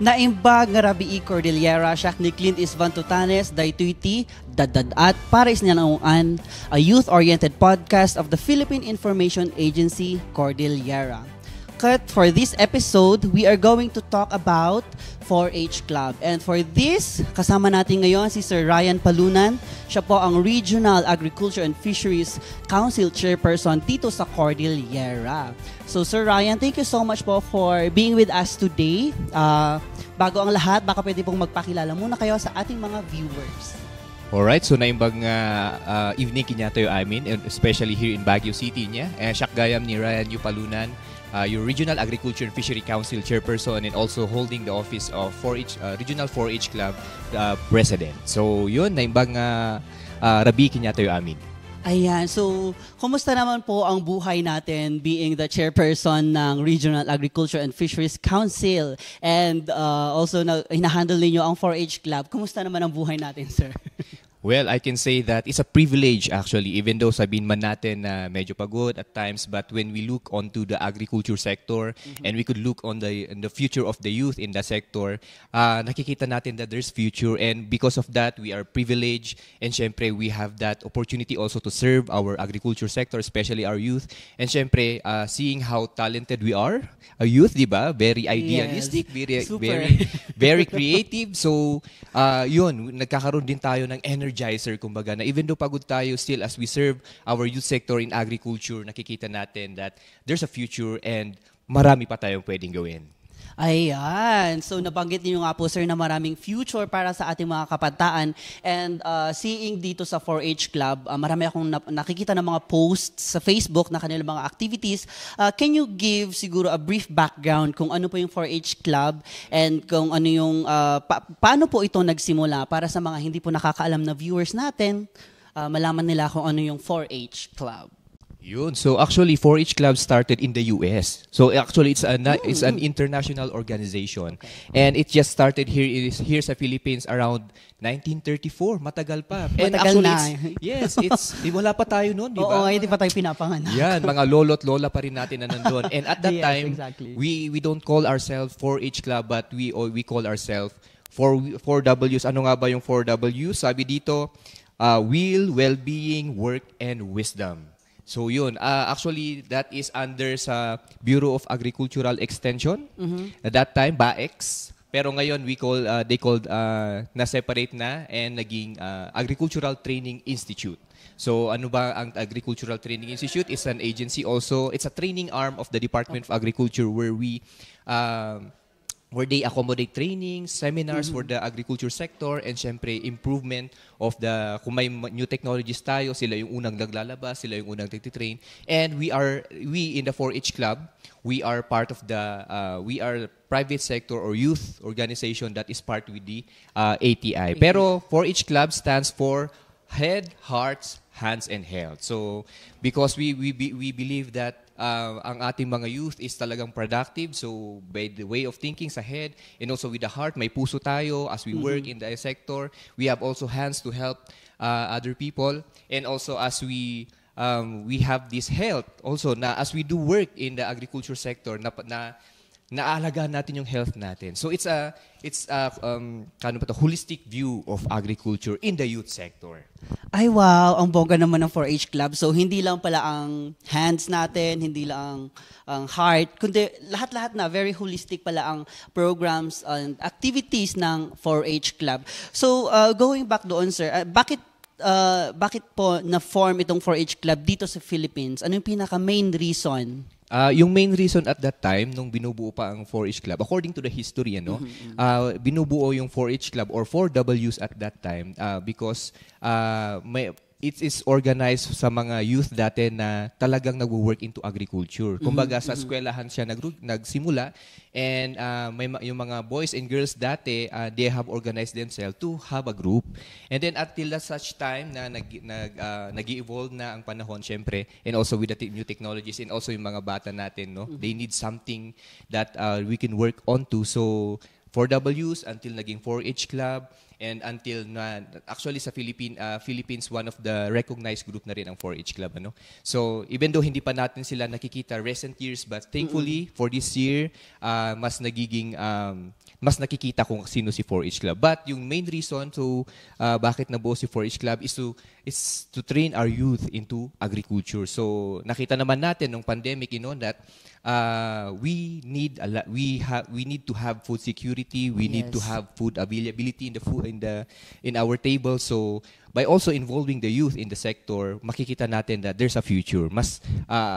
Naimbag nga Rabi Cordillera siya ni Clint Isvan Tutanes, Daytuiti, Dadadat, para isnyanauan, a youth-oriented podcast of the Philippine Information Agency, Cordillera. Cut for this episode, we are going to talk about 4-H Club. And for this, kasama natin ngayon si Sir Ryan Palunan. Siya po ang Regional Agriculture and Fisheries Council Chairperson dito sa Cordillera. So Sir Ryan, thank you so much po for being with us today. Bago ang lahat, baka pwede pong magpakilala muna kayo sa ating mga viewers. Alright, so naimbag evening kinya tayo amin, especially here in Baguio City niya. Siyak gayam ni Ryan Palunan, your Regional Agriculture and Fishery Council Chairperson and also holding the office of Regional 4-H Club President. So yun, naimbag rabi kinya tayo amin. Ayan, so kumusta naman po ang buhay natin being the chairperson ng Regional Agriculture and Fisheries Council and also hinahandle ninyo ang 4-H Club. Kumusta naman ang buhay natin, sir? Well, I can say that it's a privilege actually, even though sabihin man natin na medyo pagod at times, but when we look onto the agriculture sector and we could look on the future of the youth in the sector, nakikita natin that there's future, and because of that, we are privileged, and syempre, we have that opportunity also to serve our agriculture sector, especially our youth, and syempre, seeing how talented we are, a youth, di ba? Very idealistic, yes. very creative, so yun, nagkakaroon din tayo ng energizer, kumbaga, na even though pagod tayo, still as we serve our youth sector in agriculture, nakikita natin that there's a future and marami pa tayong pwedeng gawin. Ayan. So nabanggit niyo nga po, sir, na maraming future para sa ating mga kabataan. And seeing dito sa 4-H Club, marami akong nakikita ng mga posts sa Facebook na kanilang mga activities. Can you give siguro a brief background kung ano po yung 4-H Club and kung ano yung, paano po ito nagsimula para sa mga hindi po nakakaalam na viewers natin, malaman nila kung ano yung 4-H Club? Yun. So actually, 4-H Club started in the US. So actually, it's an international organization, and it just started here sa Philippines around 1934. Matagal pa. And matagal actually, wala pa tayo noon, di ba? Oo, hindi pa tayo pinapanganak. Yan, mga lolo't lola pa rin natin na nandun. And at that yes, time, exactly. we don't call ourselves 4-H Club, but we call ourselves 4Ws. Ano nga ba yung 4Ws? Sabi dito, will, well-being, work, and wisdom. So yun, actually that is under sa Bureau of Agricultural Extension. At that time, BAEX. Pero ngayon they called na-separate na and naging Agricultural Training Institute. So ano ba ang Agricultural Training Institute? It's an agency also. It's a training arm of the Department of Agriculture where they accommodate trainings, seminars for the agriculture sector, and syempre improvement of kung may new technologies tayo, sila yung unang naglalabas, sila yung unang nagtitrain. And we in the 4-H Club, we are part of we are private sector or youth organization that is part with the ATI. Pero 4-H Club stands for Head, Hearts, Hands, and Health. So because we believe that ang ating mga youth is talagang productive. So by the way of thinking sa head and also with the heart, may puso tayo as we work in the sector. We have also hands to help other people, and also as we have this health also na as we do work in the agriculture sector na naalagaan natin yung health natin. So it's a holistic view of agriculture in the youth sector. Ay wow, ang bongga naman ng 4-H Club. So hindi lang pala ang hands natin, hindi lang ang heart, kundi lahat-lahat na, very holistic pala ang programs and activities ng 4-H Club. So going back doon, sir, bakit po na-form itong 4-H Club dito sa Philippines? Ano yung pinaka-main reason? Yung main reason at that time, nung binubuo pa ang 4-H Club, according to the history, binubuo yung 4-H Club or 4Ws at that time because it is organized sa mga youth dati na talagang nagwo-work into agriculture. Kumbaga sa eskwelahan siya nagsimula, and yung mga boys and girls dati, they have organized themselves to have a group. And then until such time na nag-evolve na ang panahon, syempre, and also with the new technologies, and also yung mga bata natin, they need something that we can work onto. So 4Ws until naging 4-H Club, and until actually sa Philippines, one of the recognized group na rin ang 4-H Club. So even though hindi pa natin sila nakikita recent years, but thankfully for this year, mas nagiging mas nakikita kung sino si 4-H Club. But yung main reason bakit nabuo si 4-H Club is to train our youth into agriculture. So nakita naman natin nung pandemic, that we need to have food security. We need to have food availability in our table. So by also involving the youth in the sector, makikita natin that there's a future. Mas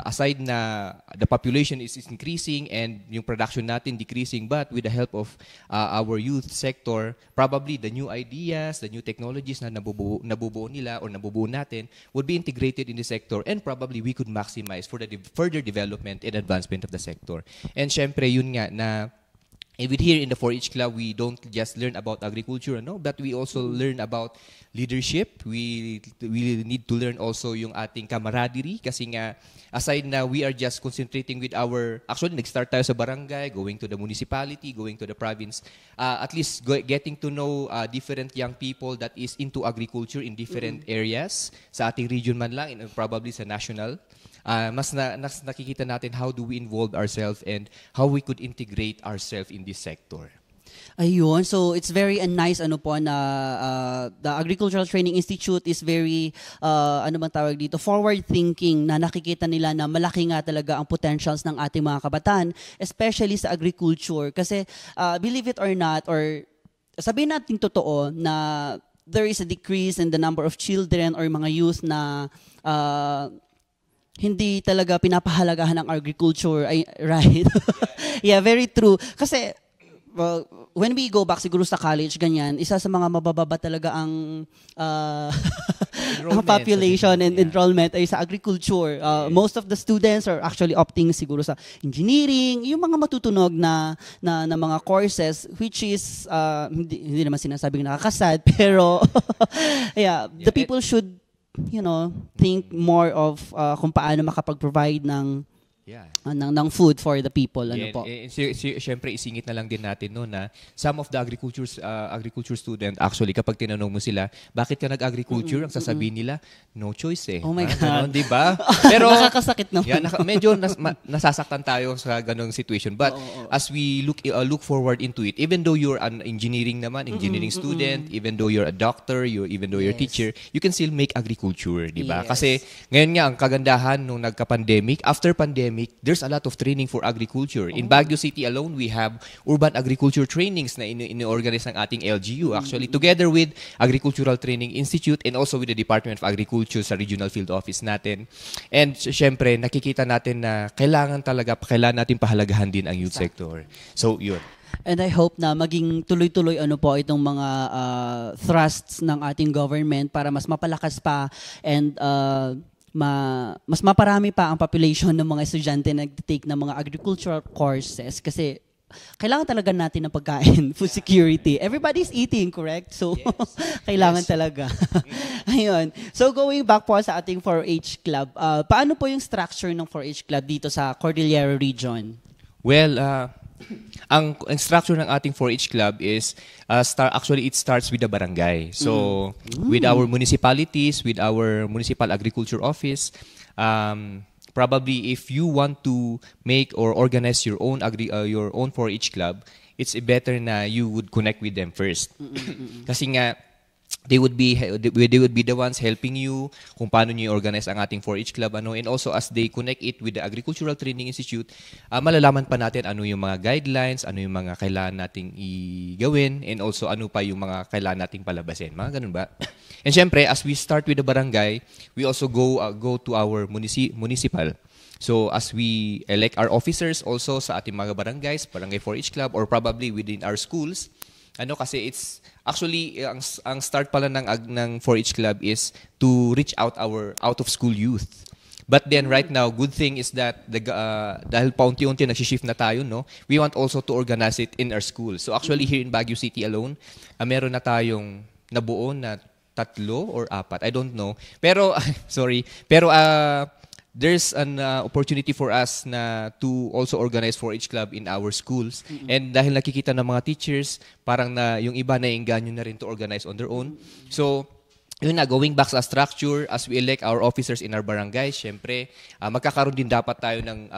aside na the population is increasing and yung production natin decreasing, but with the help of our youth sector, probably the new ideas, the new technologies na nabubuo nila or nabubuo natin would be integrated in the sector, and probably we could maximize for the further development and advancement of the sector. And syempre yun nga na here in the 4-H Club, we don't just learn about agriculture, but we also learn about leadership. We need to learn also yung ating camaraderie, kasi nga aside na we are just concentrating with actually nag-start tayo sa barangay, going to the municipality, going to the province, at least getting to know different young people that is into agriculture in different areas, sa ating region man lang, and probably sa national. Mas nakikita natin how do we involve ourselves and how we could integrate ourselves in this sector. Ayun, so it's very nice na the Agricultural Training Institute is very forward thinking, na nakikita nila na malaki nga talaga ang potentials ng ating mga kabataan, especially sa agriculture, kasi believe it or not, or sabihin natin totoo na there is a decrease in the number of children or mga youth na hindi talaga pinapahalagahan ng agriculture, right? Yeah, very true. Kasi when we go back siguro sa college, ganyan, isa sa mga mabababa talaga ang population and enrollment ay sa agriculture. Most of the students are actually opting siguro sa engineering, yung mga matutunog na mga courses, which is hindi naman sinasabing nakakasad, pero the people should think more of kung paano makapag-provide ng food for the people. Siyempre, isingit na lang din natin na some of the agriculture student, actually, kapag tinanong mo sila, bakit ka nag-agriculture? Ang sasabihin nila, no choice eh. Oh my God. Diba? Pero, nakakasakit naman. Medyo nasasaktan tayo sa ganong situation. But as we look forward into it, even though you're an engineering student, even though you're a doctor, even though you're a teacher, you can still make agriculture, diba? Yes. Kasi ngayon nga, ang kagandahan nung nagka-pandemic, after pandemic, there's a lot of training for agriculture. In Baguio City alone, we have urban agriculture trainings na ini-organize ng ating LGU, actually, together with Agricultural Training Institute and also with the Department of Agriculture sa regional field office natin. And syempre, nakikita natin na kailangan natin pahalagahan din ang youth sector. So, yun. And I hope na maging tuloy-tuloy itong mga thrusts ng ating government para mas mapalakas pa and mas maparami pa ang population ng mga estudyante na nag-take ng mga agricultural courses, kasi kailangan talaga natin ng pagkain, food security. Everybody's eating, correct? So, kailangan talaga. Ayun. So, going back po sa ating 4-H Club, paano po yung structure ng 4-H Club dito sa Cordillera Region? Well, ang structure ng ating 4-H Club is it starts with the barangay. So with our municipalities, with our municipal agriculture office, probably if you want to make or organize your own 4-H Club, it's better na you would connect with them first. Kasi nga they would be the ones helping you kung paano niyo organize ang ating 4-H Club, and also as they connect it with the Agricultural Training Institute, malalaman pa natin ano yung mga guidelines, ano yung mga kailangan nating igawin, and also ano pa yung mga kailangan nating palabasin. Mga ganun ba? And syempre, as we start with the barangay, we also go to our municipal. So as we elect our officers also sa ating mga barangays, barangay 4-H Club, or probably within our schools, kasi it's actually ang start pala ng 4-H Club is to reach out our out of school youth. But then right now, good thing is that dahil paunti-unti nagsishift na tayo, we want also to organize it in our schools. So actually here in Baguio City alone, meron na tayong nabuo na 3 or 4, I don't know. Pero there's an opportunity for us na to also organize 4-H Club in our schools. And dahil nakikita ng mga teachers, parang yung iba naiengganyo na rin to organize on their own. So, yun na, going back sa structure, as we elect our officers in our barangay, syempre, magkakaroon din dapat tayo ng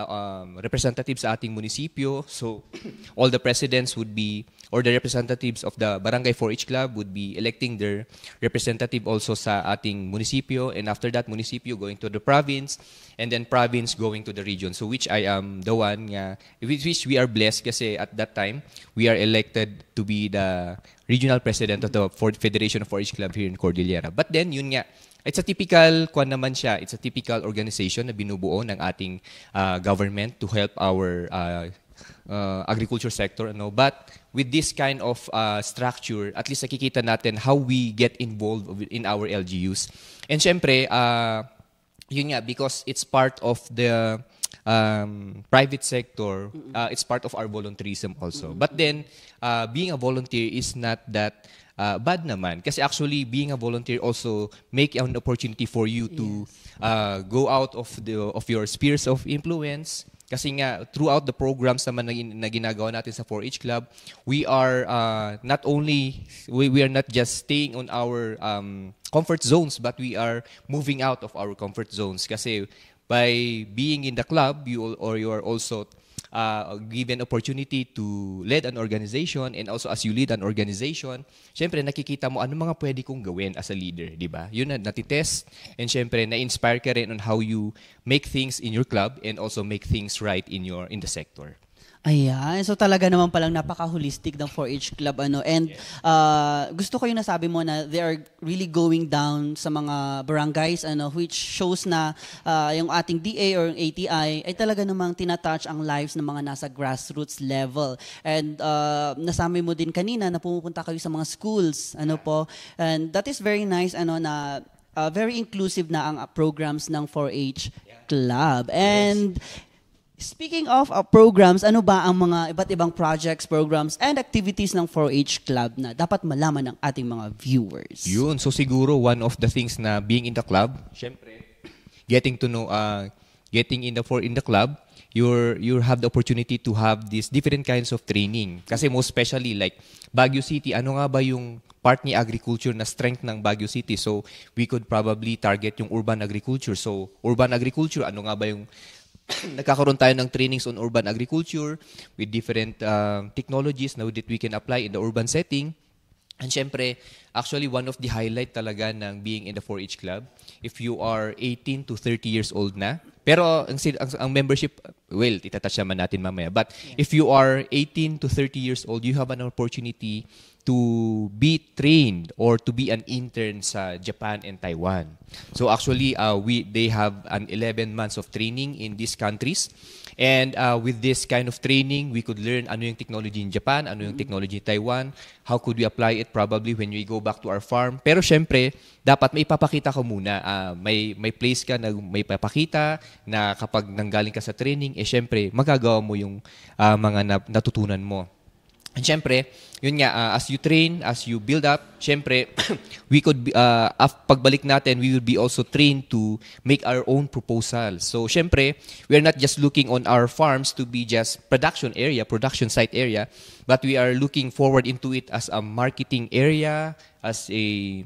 representative sa ating munisipyo. So, all the presidents would be or the representatives of the Barangay 4-H Club would be electing their representative also sa ating munisipyo, and after that, munisipyo going to the province, and then province going to the region. So which I am the one nga, which we are blessed kasi at that time, we are elected to be the regional president of the Federation of 4-H Club here in Cordillera. But then, yun nga, it's a typical, kwan naman siya, it's a typical organization na binubuo ng ating government to help our agriculture sector. But with this kind of structure, at least nakikita natin how we get involved in our LGUs. And syempre, yun nga, because it's part of the private sector, it's part of our volunteerism also. But then, being a volunteer is not that bad naman. Kasi actually, being a volunteer also make an opportunity for you to go out of your spheres of influence. Kasi nga, throughout the programs naman na ginagawa natin sa 4-H Club, we are not only, we are not just staying on our comfort zones, but we are moving out of our comfort zones. Kasi by being in the club, you are also given opportunity to lead an organization, and also as you lead an organization, syempre nakikita mo ano mga pwede kong gawin as a leader, di ba? Yun na natitest, and syempre na-inspire ka rin on how you make things in your club and also make things right in the sector. Ayan. So talaga naman palang napaka-holistic ng 4-H Club. And gusto ko yung nasabi mo na they are really going down sa mga barangays, which shows na yung ating DA or yung ATI ay talaga namang tinatouch ang lives ng mga nasa grassroots level. And nasabi mo din kanina na pumupunta kayo sa mga schools. And that is very nice, na very inclusive na ang programs ng 4-H Club. And speaking of programs, ano ba ang mga iba't ibang projects, programs, and activities ng 4-H Club na dapat malaman ng ating mga viewers? Yun. So siguro one of the things na being in the club, syempre, getting to know, getting in the club, you have the opportunity to have these different kinds of training. Kasi most especially like Baguio City, ano nga ba yung part ni agriculture na strength ng Baguio City? So we could probably target yung urban agriculture. So urban agriculture, ano nga ba yung nagkakaroon tayo ng trainings on urban agriculture with different technologies now that we can apply in the urban setting. And syempre, actually one of the highlight talaga ng being in the 4-H Club, if you are 18 to 30 years old na, pero ang membership, well, itatouch naman natin mamaya, but if you are 18 to 30 years old, you have an opportunity to be trained or to be an intern sa Japan and Taiwan. So actually, they have an 11 months of training in these countries. And with this kind of training, we could learn ano yung technology in Japan, ano yung technology in Taiwan, how could we apply it probably when we go back to our farm. Pero syempre, dapat may ipapakita ka muna. May place ka na may papakita na kapag nanggaling ka sa training, syempre, magagawa mo yung mga natutunan mo. And syempre, yun nga, as you train, as you build up, syempre, we could, pagbalik natin, we will be also trained to make our own proposals. So syempre, we are not just looking on our farms to be just production site area, but we are looking forward into it as a marketing area, as a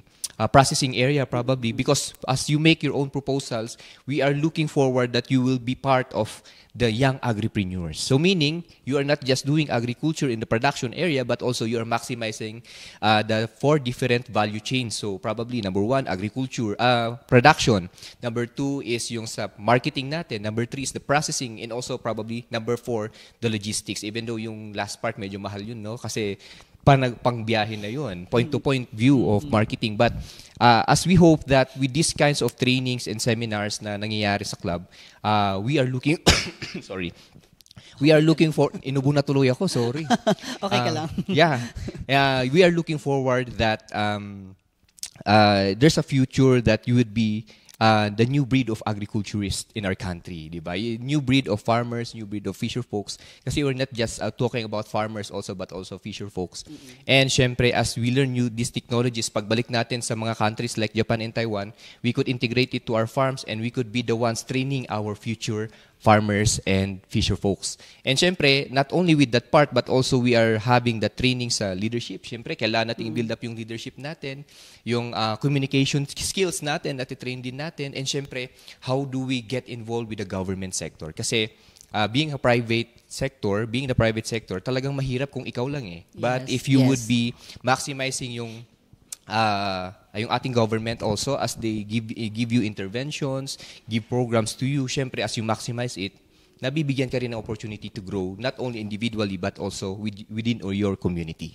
processing area probably, because as you make your own proposals, we are looking forward that you will be part of the young agripreneurs. So meaning, you are not just doing agriculture in the production area, but also you are maximizing the 4 different value chains. So probably number 1, agriculture, production. Number 2 is yung sa marketing natin. Number 3 is the processing. And also probably number 4, the logistics. Even though yung last part medyo mahal yun, no? Kasi pangbiyahe na yun, point-to-point view of marketing. But as we hope that with these kinds of trainings and seminars na nangyayari sa club, we are looking, sorry, we are looking for, inubo na tuloy ako, sorry. Okay ka lang. We are looking forward that there's a future that you would be the new breed of agriculturists in our country, di ba? New breed of farmers, new breed of fisher folks. Kasi we're not just talking about farmers also, but also fisher folks. And syempre, as we learn these technologies, pagbalik natin sa mga countries like Japan and Taiwan, we could integrate it to our farms and we could be the ones training our future farmers and fisher folks. And syempre, not only with that part, but also we are having the training sa leadership. Syempre, kailangan natin i-build up yung leadership natin, yung communication skills natin, natitrain din natin, and syempre, how do we get involved with the government sector? Kasi being the private sector, talagang mahirap kung ikaw lang eh. But Yes, if you yes. would be maximizing yung ating government also as they give you interventions, give programs to you, syempre as you maximize it, nabibigyan ka rin ng opportunity to grow not only individually but also within or your community.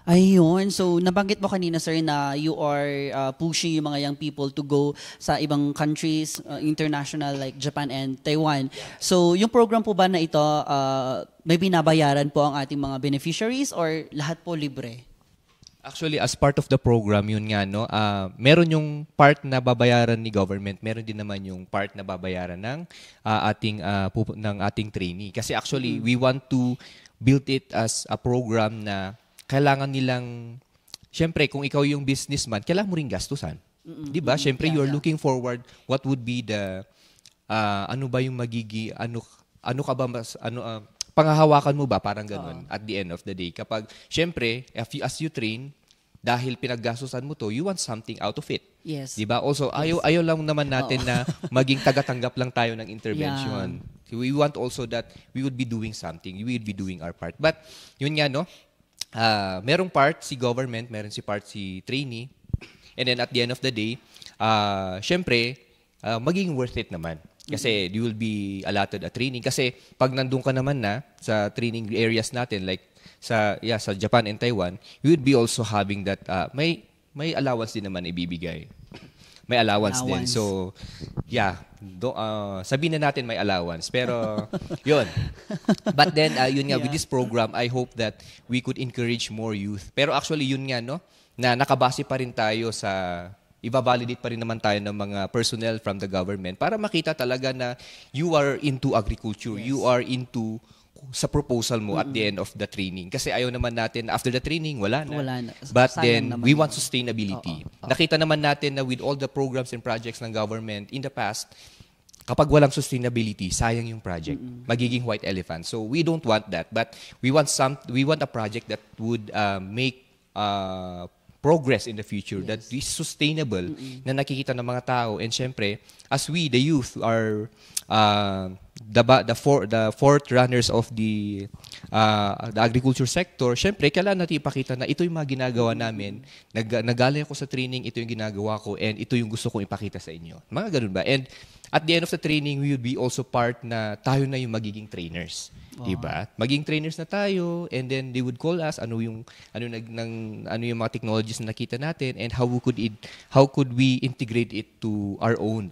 Ayun. So, nabanggit mo kanina, sir, na you are pushing yung mga young people to go sa ibang countries, international like Japan and Taiwan. So, yung program po ba na ito, may binabayaran po ang ating mga beneficiaries or lahat po libre? Actually, as part of the program, yun nga, no, meron yung part na babayaran ni government, meron din naman yung part na babayaran ng ating trainee. Kasi actually, we want to build it as a program na kailangan nilang, syempre, kung ikaw yung businessman, kailangan mo rin gastusan. Di ba? Syempre, you're looking forward, what would be the, ano ba yung magigi, ano ka ba, panghahawakan mo ba? Parang ganun, at the end of the day. Kapag, syempre, as you train, dahil pinaggastusan mo to, you want something out of it. Yes. Di ba? Also, ayaw lang naman natin na maging taga-tanggap lang tayo ng intervention. We want also that we would be doing something. We would be doing our part. But, yun nga, no? Merong part si government, meron part si trainee. And then at the end of the day, syempre, maging worth it naman. Kasi you will be allotted a training. Kasi pag nandun ka naman na sa training areas natin, like sa Japan and Taiwan, you would be also having that, may allowance din naman ibibigay. May allowance din. So, sabihin na natin may allowance. Pero, yun. But then, yun nga, with this program, I hope that we could encourage more youth. Pero actually, yun nga, no, na nakabase pa rin tayo sa, i-validate pa rin naman tayo ng mga personnel from the government para makita talaga na you are into agriculture, you are into sa proposal mo at the end of the training. Kasi ayaw naman natin, after the training, wala na. But then, we want sustainability. Nakita naman natin na with all the programs and projects ng government in the past, kapag walang sustainability, sayang yung project. Magiging white elephant. So, we don't want that. But we want a project that would make progress in the future, that is sustainable, na nakikita ng mga tao. And syempre, as we, the youth, are the fourth runners of the agriculture sector, syempre, kailangan natin ipakita na ito yung mga ginagawa namin, nagaling ako sa training, ito yung ginagawa ko, and ito yung gusto kong ipakita sa inyo. Mga ganun ba? And at the end of the training, we will be also part na tayo na yung magiging trainers. Diba? Maging trainers na tayo, and then they would call us ano yung mga technologies na nakita natin, and how could we integrate it to our own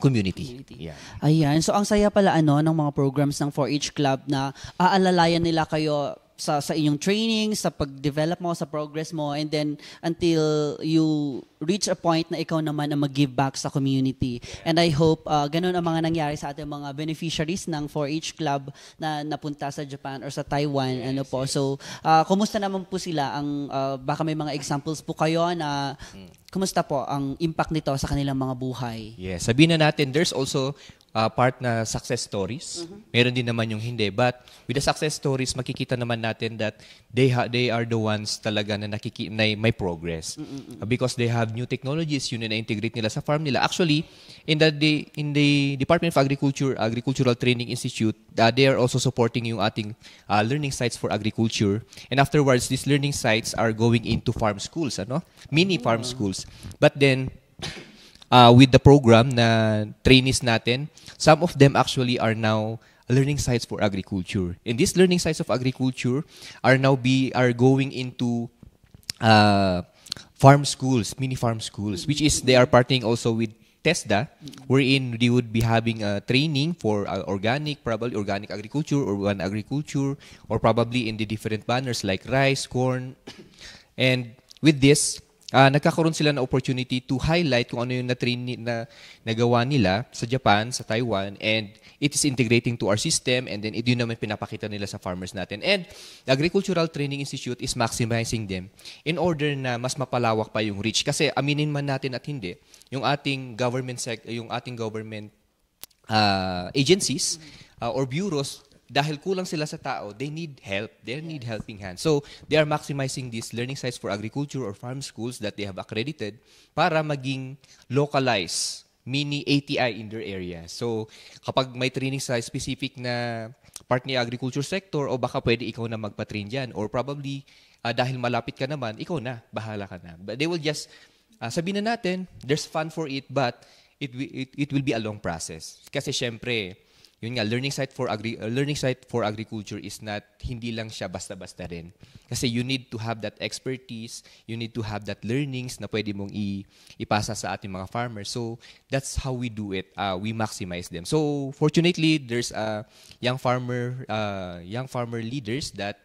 community. Yeah. Ayan. So, ang saya pala ng mga programs ng 4-H Club na aalalayan nila kayo sa inyong training, sa pag-develop mo, sa progress mo, and then until you reach a point na ikaw naman ang mag-give back sa community. And I hope ganun ang mga nangyari sa ating mga beneficiaries ng 4-H Club na napunta sa Japan or sa Taiwan. So, kumusta naman po sila? Baka may mga examples po kayo na kumusta po ang impact nito sa kanilang mga buhay? Yes, sabihin na natin, there's also part na success stories. Meron din naman yung hindi. But with the success stories, makikita naman natin that they are the ones talaga na may progress. Because they have new technologies, yun na integrate nila sa farm nila. Actually, in the Department of Agriculture, Agricultural Training Institute, they are also supporting yung ating learning sites for agriculture. And afterwards, these learning sites are going into farm schools, mini farm schools. But then, with the program na trainees natin, some of them actually are now learning sites for agriculture. And these learning sites of agriculture are going into farm schools, mini farm schools, which is they are partnering also with TESDA, wherein they would be having a training for probably organic agriculture or urban agriculture, or probably in the different banners like rice, corn. And with this, nagkakaroon sila ng opportunity to highlight kung ano yung nagawa nila sa Japan, sa Taiwan, and it is integrating to our system, and then ito yun naman pinapakita nila sa farmers natin. And the Agricultural Training Institute is maximizing them in order na mas mapalawak pa yung reach. Kasi aminin man natin at hindi, yung ating government agencies or bureaus, dahil kulang sila sa tao, they need help. They need helping hands. So, they are maximizing these learning sites for agriculture or farm schools that they have accredited para maging localized mini ATI in their area. So, kapag may training sa specific na part ni agriculture sector, o baka pwede ikaw na magpa-train dyan. Or probably, dahil malapit ka naman, ikaw na, bahala ka na. But they will just, sabihin na natin, there's fun for it, but it will be a long process. Kasi syempre, yun nga, learning site for agriculture is not, hindi lang siya basta-basta rin. Kasi you need to have that expertise, you need to have that learnings na pwede mong ipasa sa ating mga farmers. So that's how we do it. We maximize them. So fortunately, there's young farmer leaders that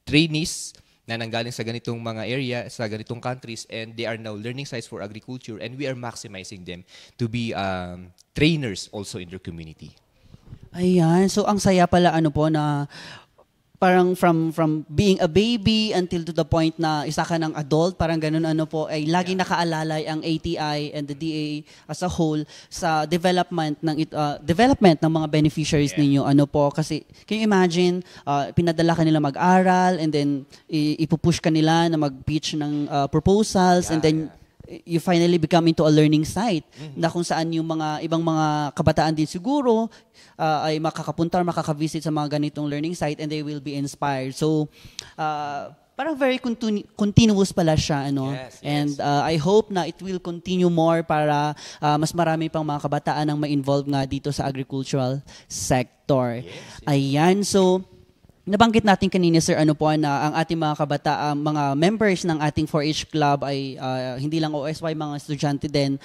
trainees na nanggaling sa ganitong mga area, sa ganitong countries, and they are now learning sites for agriculture, and we are maximizing them to be trainers also in their community. Ayan. So, ang saya pala na parang from being a baby until to the point na isa ka ng adult, parang ganun ay laging nakaalalay ang ATI and the DA as a whole sa development ng mga beneficiaries ninyo. Kasi can you imagine, pinadala ka nila mag-aral and then ipupush ka nila na mag-pitch ng proposals and then you finally become into a learning site na kung saan yung mga ibang mga kabataan din siguro ay makakapunta or makaka-visit sa mga ganitong learning site and they will be inspired. So, parang very continuous pala siya. Yes. And I hope na it will continue more para mas marami pang mga kabataan ang ma-involve nga dito sa agricultural sector. Yes. Ayan. So, nabanggit natin kanina, sir, na ang ating mga kabataan, mga members ng ating 4-H club ay hindi lang OSY, mga estudyante din.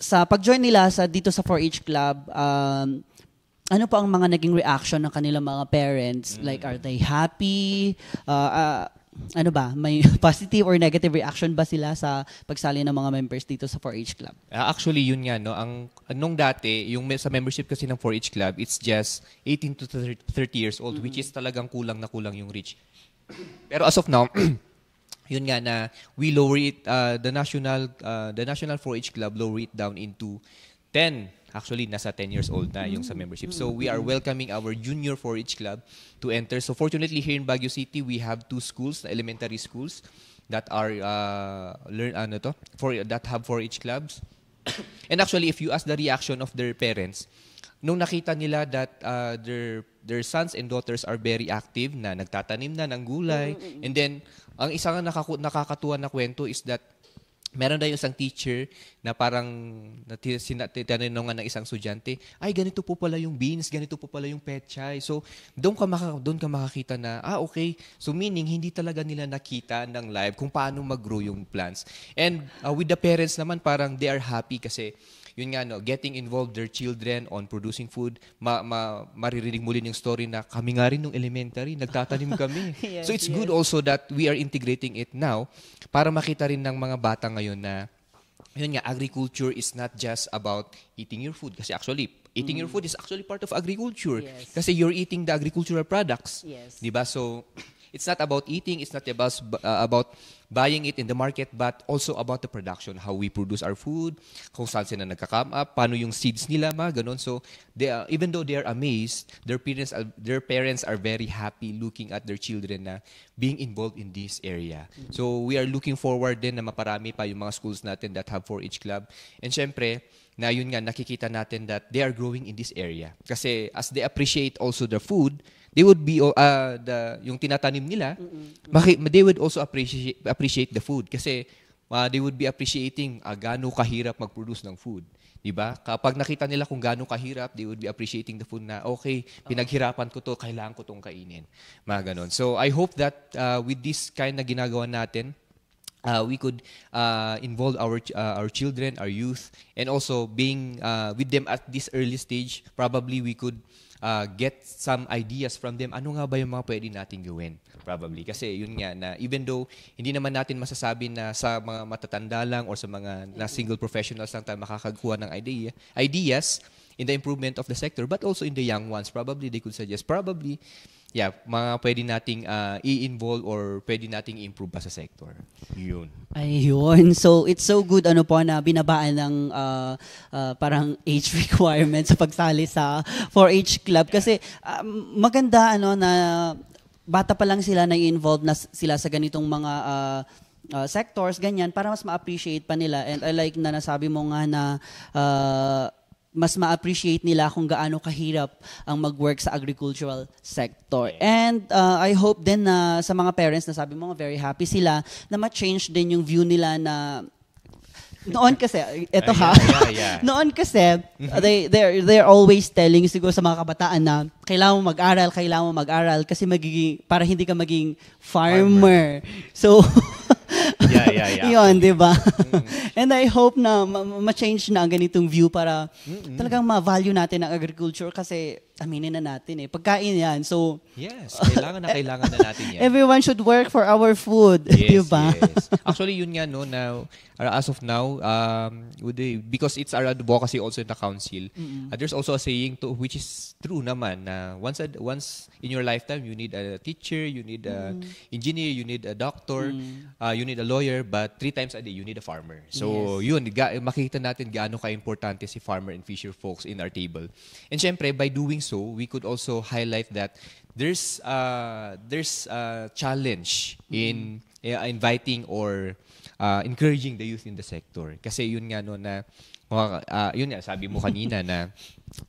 Sa pag-join nila dito sa 4-H club, ano pa ang mga naging reaction ng kanilang mga parents? Like, are they happy? May positive or negative reaction ba sila sa pagsali ng mga members dito sa 4-H club? Actually, yun nga, nung dati, sa membership kasi ng 4-H club, it's just 18 to 30 years old, which is talagang kulang na kulang yung reach. Pero as of now, yun nga na we lower it, the national 4-H club lower it down into 10. Actually, nasa 10 years old na yung sa membership. So we are welcoming our junior 4-H club to enter. So fortunately, here in Baguio City, we have 2 schools, elementary schools, that are that have 4-H clubs. And actually, if you ask the reaction of their parents, nung nakita nila that their sons and daughters are very active, na nagtatanim na ng gulay, and then ang isang nakakatuwa na kwento is that meron na yung isang teacher na parang tinanong ng isang estudyante, ay, ganito po pala yung beans, ganito po pala yung pechay. So, doon ka makakita na, okay. So, meaning, hindi talaga nila nakita ng live kung paano mag-grow yung plants. And with the parents naman, parang they are happy kasi, yun nga, getting involved their children on producing food, maririnig mo rin yung story na kami nga rin nung elementary, nagtatanim kami. Yes, so it's good also that we are integrating it now para makita rin ng mga bata ngayon na, yun nga, agriculture is not just about eating your food. Kasi actually, eating your food is actually part of agriculture. Yes. Kasi you're eating the agricultural products. Yes. Diba? So, it's not about eating, it's not about buying it in the market, but also about the production, how we produce our food, kung saan sila nagka-come up, paano yung seeds nila, ganun. So, even though they are amazed, their parents are very happy looking at their children na being involved in this area. So, we are looking forward din na maparami pa yung mga schools natin that have 4-H club. And syempre, na yun nga, nakikita natin that they are growing in this area. Kasi as they appreciate also the food, they would be yung tinatanim nila, they would also appreciate the food kasi they would be appreciating gaano kahirap mag-produce ng food. Diba? Kapag nakita nila kung gaano kahirap, they would be appreciating the food na, okay, pinaghirapan ko to, kailangan ko tong kainin. Mga ganon. So I hope that with this kind na ginagawa natin, we could involve our children, our youth, and also being with them at this early stage, probably we could get some ideas from them. Ano nga ba yung mga pwede natin gawin? Probably. Kasi yun nga na even though hindi naman natin masasabi na sa mga matatanda lang or sa mga na single professionals lang tayo makakakuha ng ideas in the improvement of the sector, but also in the young ones. Probably they could suggest, mga pwede nating i-involve or pwede nating i-improve pa sa sector. Yun. Ayun. So, it's so good na binabaan ng parang age requirement sa pagsali sa 4-H club. Kasi maganda na bata pa lang sila na i-involve na sila sa ganitong mga sectors, ganyan, para mas ma-appreciate pa nila. And I like na nasabi mo nga na mas ma-appreciate nila kung gaano kahirap ang mag-work sa agricultural sector. And I hope din na sa mga parents na sabi mo, very happy sila na ma-change din yung view nila na noon kasi, eto ha, noon kasi, they're always telling siguro sa mga kabataan na kailangan mo mag-aral kasi para hindi ka maging farmer. So, yun, di ba? And I hope na ma-change na ang ganitong view para talagang ma-value natin ang agriculture kasi aminin na natin pagkain yan. So, yes, kailangan na natin yan. Everyone should work for our food, yes, di ba? Yes. Actually, yun nga, no, now, as of now, because it's our advocacy also in the council, there's also a saying which is true naman na once in your lifetime, you need a teacher, you need an engineer, you need a doctor, you need a lawyer, but 3 times a day, you need a farmer. So, yun, makikita natin gaano ka-importante si farmer and fisher folks in our table. And syempre, by doing so, we could also highlight that there's a challenge in inviting or encouraging the youth in the sector. Kasi yun nga no na yun nga sabi mo kanina na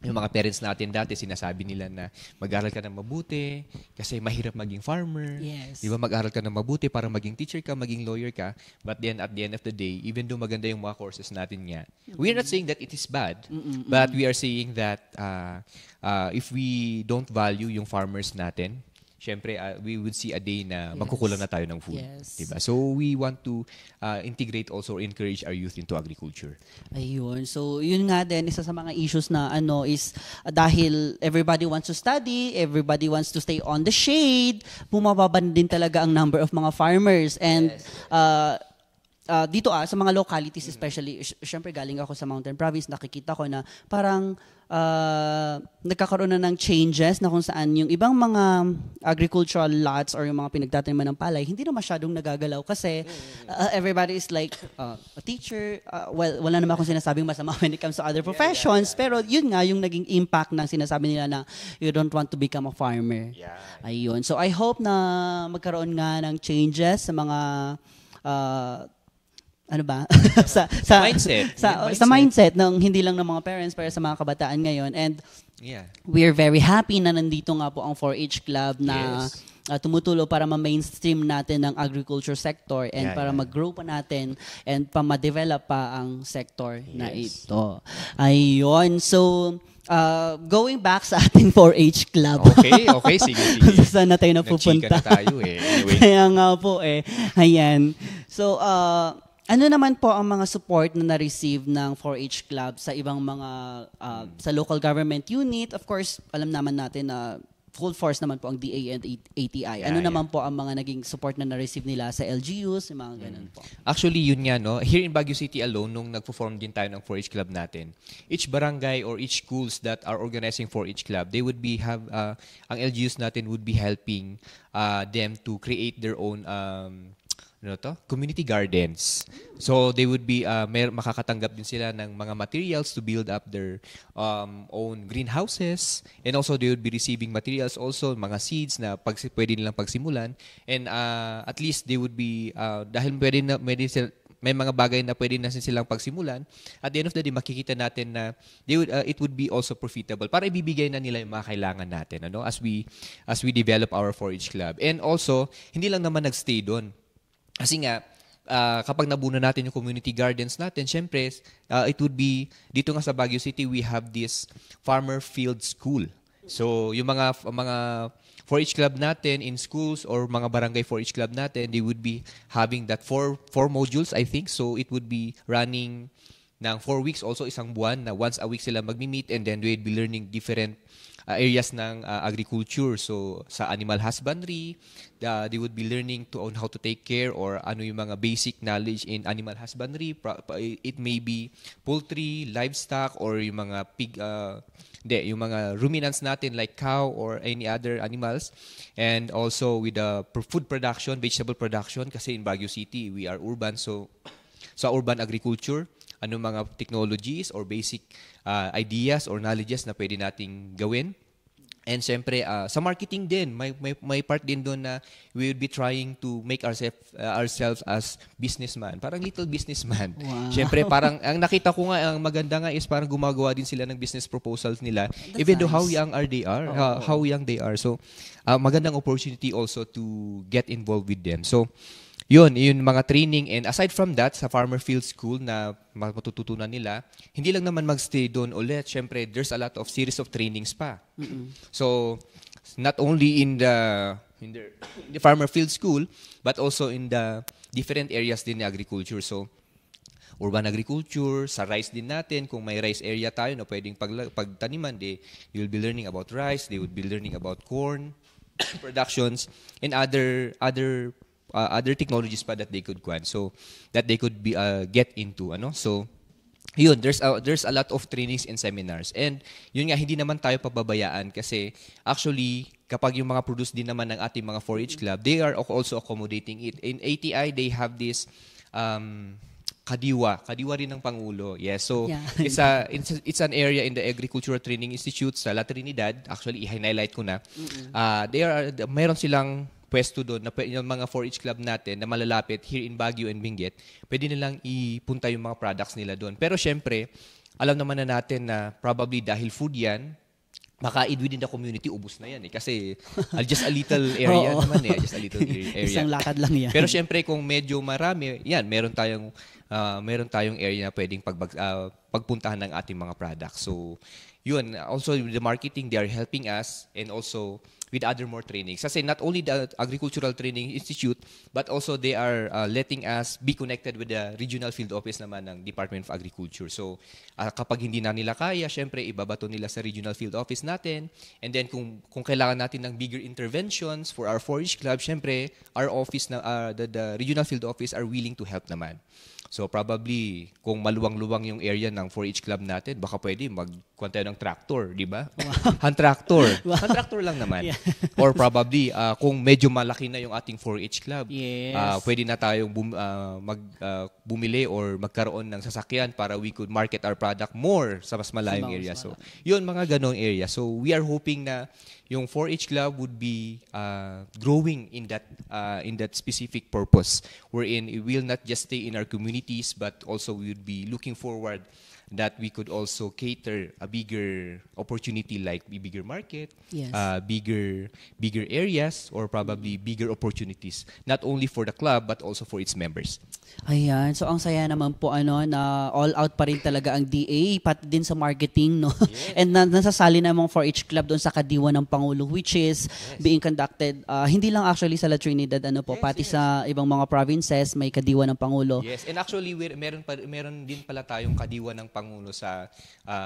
yung mga parents natin dati sinasabi nila na mag-aral ka ng mabuti kasi mahirap maging farmer. Yes. Di ba mag-aral ka ng mabuti para maging teacher ka, maging lawyer ka. But then at the end of the day, even though maganda yung mga courses natin nga, we are not saying that it is bad, but we are saying that if we don't value yung farmers natin, syempre, we would see a day na magkukulang na tayo ng food. Yes. Diba? So, we want to integrate also or encourage our youth into agriculture. Ayun. So, yun nga din, isa sa mga issues na is dahil everybody wants to study, everybody wants to stay on the shade, bumababan din talaga ang number of mga farmers. And dito sa mga localities especially, syempre galing ako sa Mountain Province, nakikita ko na parang nagkakaroon na ng changes na kung saan yung ibang mga agricultural lots or yung mga pinagtataniman ng palay, hindi na masyadong nagagalaw kasi everybody is like a teacher. Wala naman akong sinasabing masama when it comes to other professions, pero yun nga yung naging impact ng sinasabi nila na you don't want to become a farmer. Ayun. So I hope na magkaroon nga ng changes sa mga sa mindset. Sa mindset ng hindi lang ng mga parents pero sa mga kabataan ngayon. And we're very happy na nandito nga po ang 4-H Club na tumutulo para ma-mainstream natin ang agriculture sector and para mag-grow pa natin and pa ma-develop pa ang sector na ito. Ayun. So, going back sa ating 4-H Club. Okay, sige. Saan na tayo napupunta? Nag-chika na tayo Anyway. Kaya nga po Ayan. So, ano naman po ang mga support na na-receive ng 4-H Club sa ibang mga sa local government unit? Of course, alam naman natin na full force naman po ang DA and ATI. Ano naman po ang mga naging support na na-receive nila sa LGUs, yung mga ganun po? Actually, yun nga, no? Here in Baguio City alone, nung nagpo-form din tayo ng 4-H Club natin, each barangay or each schools that are organizing 4-H Club, they would ang LGUs natin would be helping them to create their own community gardens. So they would be makakatanggap din sila ng mga materials to build up their own greenhouses, and also they would be receiving materials also, mga seeds na pwede nilang pagsimulan, and at least they would be dahil may mga bagay na pwede na silang pagsimulan, at the end of the day makikita natin na it would be also profitable para ibibigay na nila yung mga kailangan natin as we develop our 4-H Club. And also hindi lang naman nagstay doon. Kasi nga, kapag nabuno natin yung community gardens natin, syempre, it would be, dito nga sa Baguio City, we have this farmer field school. So, yung mga 4-H Club natin in schools or mga barangay 4-H Club natin, they would be having that four modules, I think. So, it would be running ng 4 weeks, also isang buwan, na once a week sila magmi-meet, and then they would be learning different areas ng agriculture. So, sa animal husbandry, they would be learning on how to take care or ano yung mga basic knowledge in animal husbandry. It may be poultry, livestock, or yung mga yung mga ruminants natin like cow or any other animals. And also with the food production, vegetable production, kasi in Baguio City, we are urban. So, sa urban agriculture, ano mga technologies or basic ideas or knowledges na pwede nating gawin. And syempre, sa marketing din, may part din doon na we will be trying to make ourselves as businessman. Parang little businessman. Wow. Syempre, parang, ang nakita ko nga, ang maganda nga is parang gumagawa din sila ng business proposals nila. That's Even though how nice. young are they are, how young they are. So, magandang opportunity also to get involved with them. So, yun mga training. And aside from that, sa Farmer Field School na matututunan nila, hindi lang naman magstay doon ulit. Siyempre, there's a lot of series of trainings pa. So, not only in the Farmer Field School, but also in the different areas din ng agriculture. So, urban agriculture, sa rice din natin, kung may rice area tayo na pwedeng pagtaniman, you'll be learning about rice, they would be learning about corn productions, and other technologies pa that they could be get into, so yun, there's a lot of trainings and seminars. And yun nga, hindi naman tayo pababayaan kasi actually kapag yung mga produce din naman ng ating mga 4-H club, they are also accommodating it. In ATI, they have this kadiwa rin ng Pangulo. Yes, so Yeah. it's an area in the Agricultural Training Institute sa La Trinidad. Actually, i-highlight ko na. Meron silang pwesto doon na yung mga 4-H club natin na malalapit here in Baguio and Benguet, pwede nilang ipunta yung mga products nila doon. Pero syempre, alam naman na natin na probably dahil food yan, makaid within the community, ubus na yan eh. Kasi just a little area naman eh. Just a little area. Isang lakad lang yan. Pero syempre, kung medyo marami, yan, meron tayong area na pwedeng pagpuntahan ng ating mga products. So, yun. Also, the marketing, they are helping us and also with other more trainings. Kasi not only the Agricultural Training Institute, but also they are letting us be connected with the regional field office naman ng Department of Agriculture. So, kapag hindi na nila kaya, syempre, ibabato nila sa regional field office natin. And then, kung kailangan natin ng bigger interventions for our 4-H club, syempre, our office, the regional field office are willing to help naman. So probably, kung maluwang-luwang yung area ng 4-H club natin, baka pwede magkuha tayo ng tractor, di ba? Wow. Hand tractor. Hand tractor lang naman. Yeah. Or probably, kung medyo malaki na yung ating 4-H club, Yes. pwede na tayong bumili or magkaroon ng sasakyan para we could market our product more sa mas malayong area. So, yun, mga ganong area. So, we are hoping na yung 4-H club would be growing in that specific purpose, wherein it will not just stay in our communities, but also we would be looking forward that we could also cater a bigger opportunity, like a bigger market, Yes. bigger areas, or probably bigger opportunities, not only for the club but also for its members. Ayan. So, ang saya naman po, na all out pa rin talaga ang DA, pati din sa marketing, no? Yes. And nasasali na mga 4-H club doon sa Kadiwa ng Pangulo, which is being conducted, hindi lang actually sa La Trinidad, pati sa ibang mga provinces, may Kadiwa ng Pangulo. Yes, and actually meron din pala tayong kadiwa ng Pangulo sa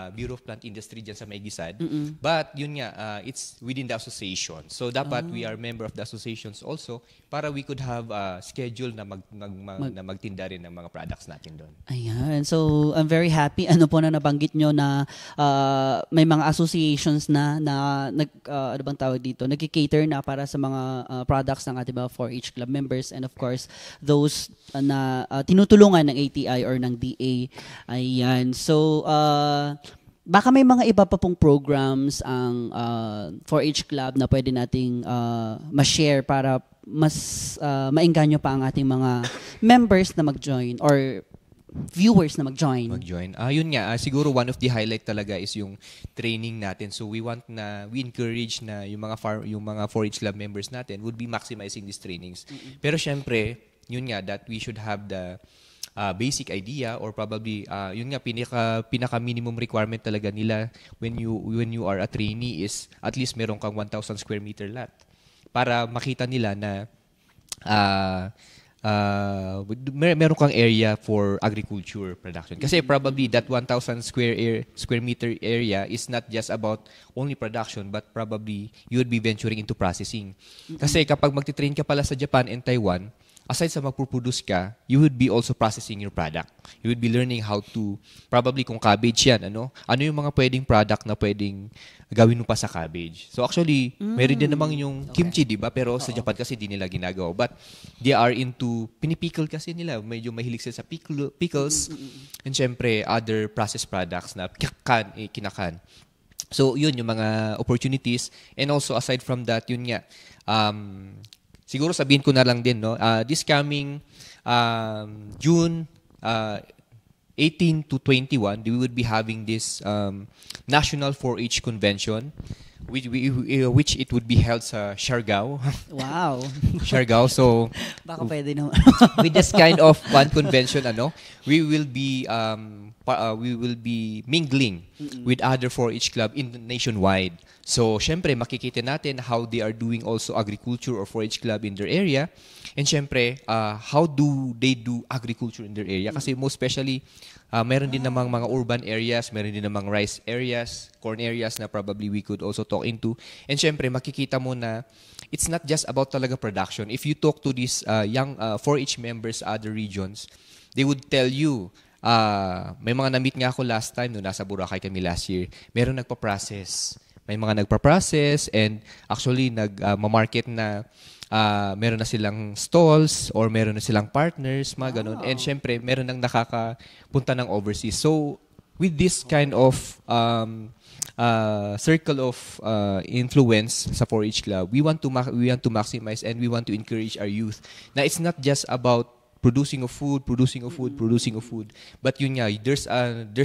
Bureau of Plant Industry dyan sa Maygisad. But yun nga, it's within the association. So dapat we are member of the associations also para we could have a schedule na magtinda rin ng mga products natin doon. Ayan. So, I'm very happy. Na nabanggit nyo na may mga associations na ano bang tawag dito, nag-cater na para sa mga products ng ating mga 4-H club members, and of course, those na tinutulungan ng ATI or ng DA. Ayan. So, baka may mga iba pa pong programs ang 4-H club na pwede nating ma-share para mas maengganyo pa ang ating mga members na mag-join or viewers na mag-join. Yun nga, siguro one of the highlight talaga is yung training natin. So we encourage na yung mga 4-H club members natin would be maximizing these trainings. Pero syempre, yun nga, that we should have the basic idea, or probably yun nga, pinaka minimum requirement talaga nila when you are a trainee is at least meron kang 1,000 square meter lot para makita nila na meron kang area for agriculture production. Kasi probably that 1,000 square meter area is not just about only production, but probably you would be venturing into processing. Kasi kapag magtitrain ka pala sa Japan and Taiwan, aside sa magpuproduce ka, you would be also processing your product. You would be learning how to, probably kung cabbage yan, ano yung mga pwedeng product na pwedeng gawin mo pa sa cabbage. So actually, meron din namang yung kimchi, di ba? Pero sa Japan kasi di nila ginagawa. But they are into, pinipickle kasi nila. Medyo mahilig sila sa pickles. And syempre, other processed products na kinakan. So, yun yung mga opportunities. And also, aside from that, yun nga, siguro sabihin ko na lang din, no? This coming June 18 to 21, we would be having this National 4-H Convention, which it would be held sa Siargao. Wow. Siargao. So, Baka pwede naman. with this kind of one convention, we will be mingling with other 4-H club nationwide. So, syempre, makikita natin how they are doing also agriculture or 4-H club in their area. And syempre, how do they do agriculture in their area? Kasi most especially, meron din namang mga urban areas, meron din namang rice areas, corn areas na probably we could also talk into. And syempre, makikita mo na it's not just about talaga production. If you talk to these young 4-H members sa other regions, they would tell you, may mga na-meet nga ako last time, no, nasa Boracay kami last year, meron nagpa-process. May mga nagpa-process and actually nag-market na meron na silang stalls or meron na silang partners, mga ganun. And syempre, meron nang nakakapunta ng overseas. So, with this kind of circle of influence sa 4-H Club, we want to maximize and we want to encourage our youth na it's not just about producing of food. But yun nga, there's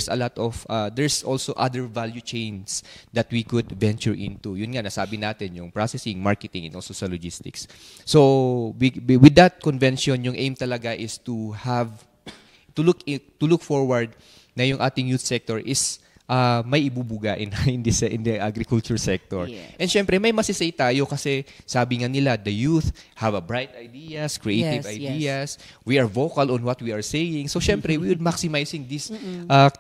a lot of, there's also other value chains that we could venture into. Yun nga, nasabi natin, yung processing, marketing, and also sa logistics. So, with that convention, yung aim talaga is to look forward na yung ating youth sector is may ibubuga in the agriculture sector. Yes. And syempre, may masisay tayo kasi sabi nga nila, the youth have a bright ideas, creative ideas. We are vocal on what we are saying. So syempre, we would maximizing these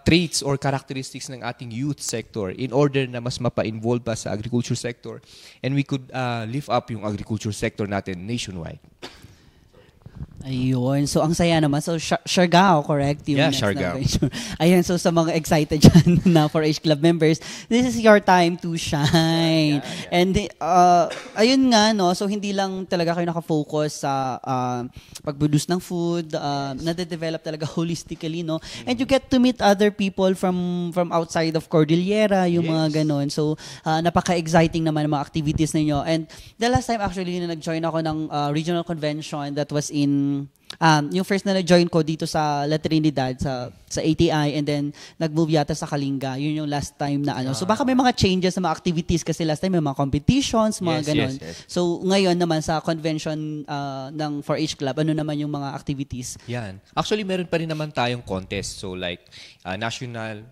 traits or characteristics ng ating youth sector in order na mas mapa-involve pa sa agriculture sector and we could lift up yung agriculture sector natin nationwide. Ayun. So, ang saya naman. So, Siargao, correct? Yung Yeah, next Siargao. na Ayun. So, sa mga excited dyan na 4-H Club members, this is your time to shine. Yeah. And, ayun nga, no? So, hindi lang talaga kayo nakafocus sa pag-produce ng food, nade-develop talaga holistically, no? And you get to meet other people from outside of Cordillera, yung mga ganon. So, napaka-exciting naman ang mga activities ninyo. And the last time actually na nag-join ako ng regional convention that was in yung first na nag-join ko dito sa La Trinidad sa ATI and then nag-move yata sa Kalinga. Yun yung last time na So baka may mga changes sa mga activities kasi last time may mga competitions, mga ganon. Yes. So ngayon naman sa convention ng 4-H Club, ano naman yung mga activities? Yan. Actually, meron pa rin naman tayong contest. So like national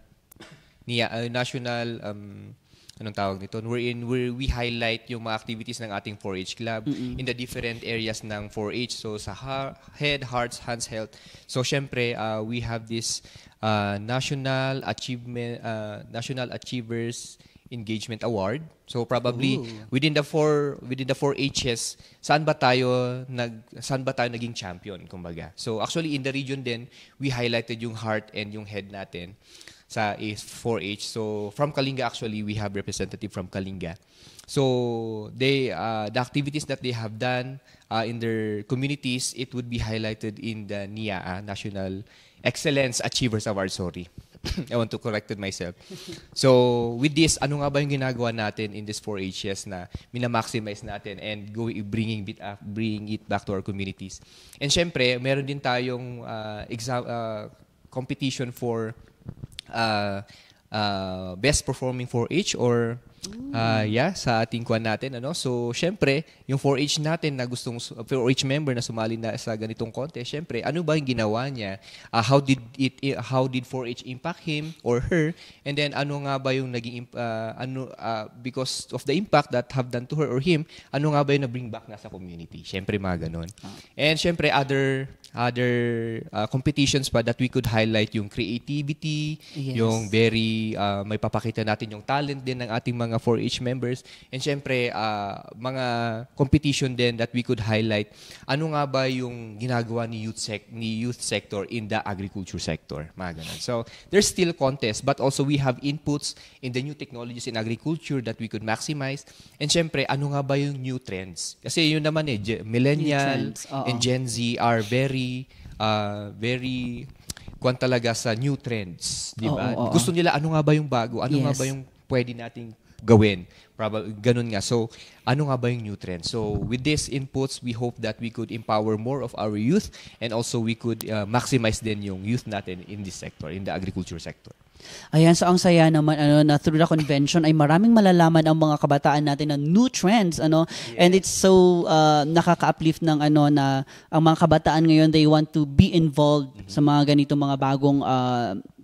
anong tawag nito? Where we highlight yung mga activities ng ating 4-H club in the different areas ng 4-H. So sa head, hearts, hands, health. So syempre, we have this National Achievers Engagement Award. So probably within the 4-H's, saan ba tayo naging champion, kumbaga. So actually in the region din, we highlighted yung heart and yung head natin sa 4-H. So from Kalinga actually we have representative from Kalinga. So the activities that they have done in their communities, it would be highlighted in the NIAA, National Excellence Achievers Award, sorry. I want to correct myself. So with this, ano nga ba yung ginagawa natin in this 4-H's na minamaximize natin and bringing it back to our communities. And syempre, meron din tayong competition for best performing 4-H or sa ating kwan natin, So syempre, yung 4-H natin na 4-H member na sumali na sa ganitong contest, syempre, ano ba yung ginawa niya? How did 4-H impact him or her? And then ano nga ba yung naging because of the impact that have done to her or him, ano nga ba yung na-bring back na sa community? Syempre mga ganun. And syempre other competitions pa that we could highlight yung creativity, yung very may papakita natin yung talent din ng ating mga 4-H members, and syempre mga competition din that we could highlight ano nga ba yung ginagawa ni youth sector in the agriculture sector, mga ganun. So there's still contest but also we have inputs in the new technologies in agriculture that we could maximize, and syempre ano nga ba yung new trends, kasi yun naman millennial and Gen Z are very kwan talaga sa new trends, di ba? Gusto nila ano nga ba yung bago, ano nga ba yung pwede nating gawin. Probably, ganun nga. So, ano nga ba yung new trend? So, with these inputs, we hope that we could empower more of our youth and also we could maximize din yung youth natin in this sector, in the agriculture sector. Ayan, so ang saya naman na through the convention ay maraming malalaman ang mga kabataan natin na new trends and it's so nakaka-uplift ng na ang mga kabataan ngayon they want to be involved sa mga ganitong mga bagong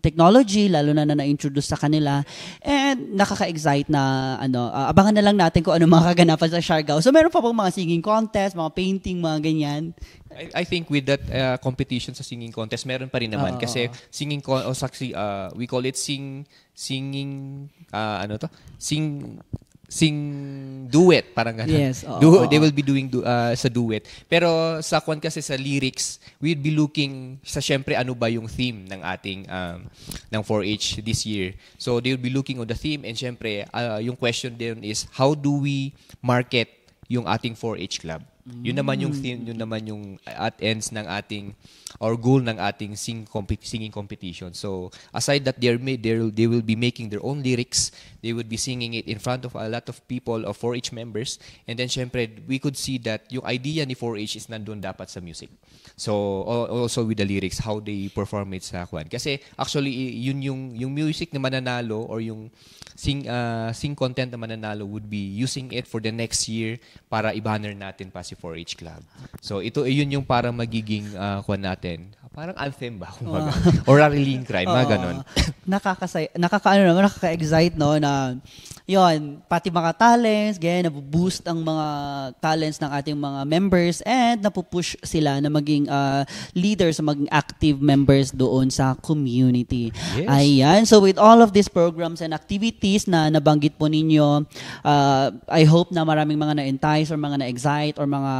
technology lalo na-introduce sa kanila and nakaka-excite na abangan na lang natin kung ano mga kaganapan sa Siargao. So meron pa bang mga singing contest, mga painting, mga ganyan? I think with that competition sa singing contest, meron pa rin naman. Kasi singing we call it sing duet, parang gano'n. Yes. They will be doing sa duet. Pero sa kasi sa lyrics, we'll be looking sa syempre ano ba yung theme ng ating ng 4-H this year. So they will be looking on the theme and syempre yung question din is how do we market yung ating 4-H club? Yun naman yung theme, yun naman yung at ends ng ating or goal ng ating singing competition. So aside that they will be making their own lyrics, they would be singing it in front of a lot of people of 4-H members, and then syempre we could see that yung idea ni 4-H is nandun dapat sa music. So also with the lyrics, how they perform it sa kwan. Kasi actually yun yung music na mananalo or yung sing content na mananalo would be using it for the next year para i-banner natin pa si 4-H Club. So yun yung parang magiging kwan natin. Parang anthem ba? Or rallying cry, mga ganon. Nakaka-excite na yun, pati mga talents, ganyan, nabuboost ang mga talents ng ating mga members and napupush sila na maging leaders, maging active members doon sa community. Yes. Ayan. So with all of these programs and activities na nabanggit po ninyo, I hope na maraming mga na-entice or mga na-excite or mga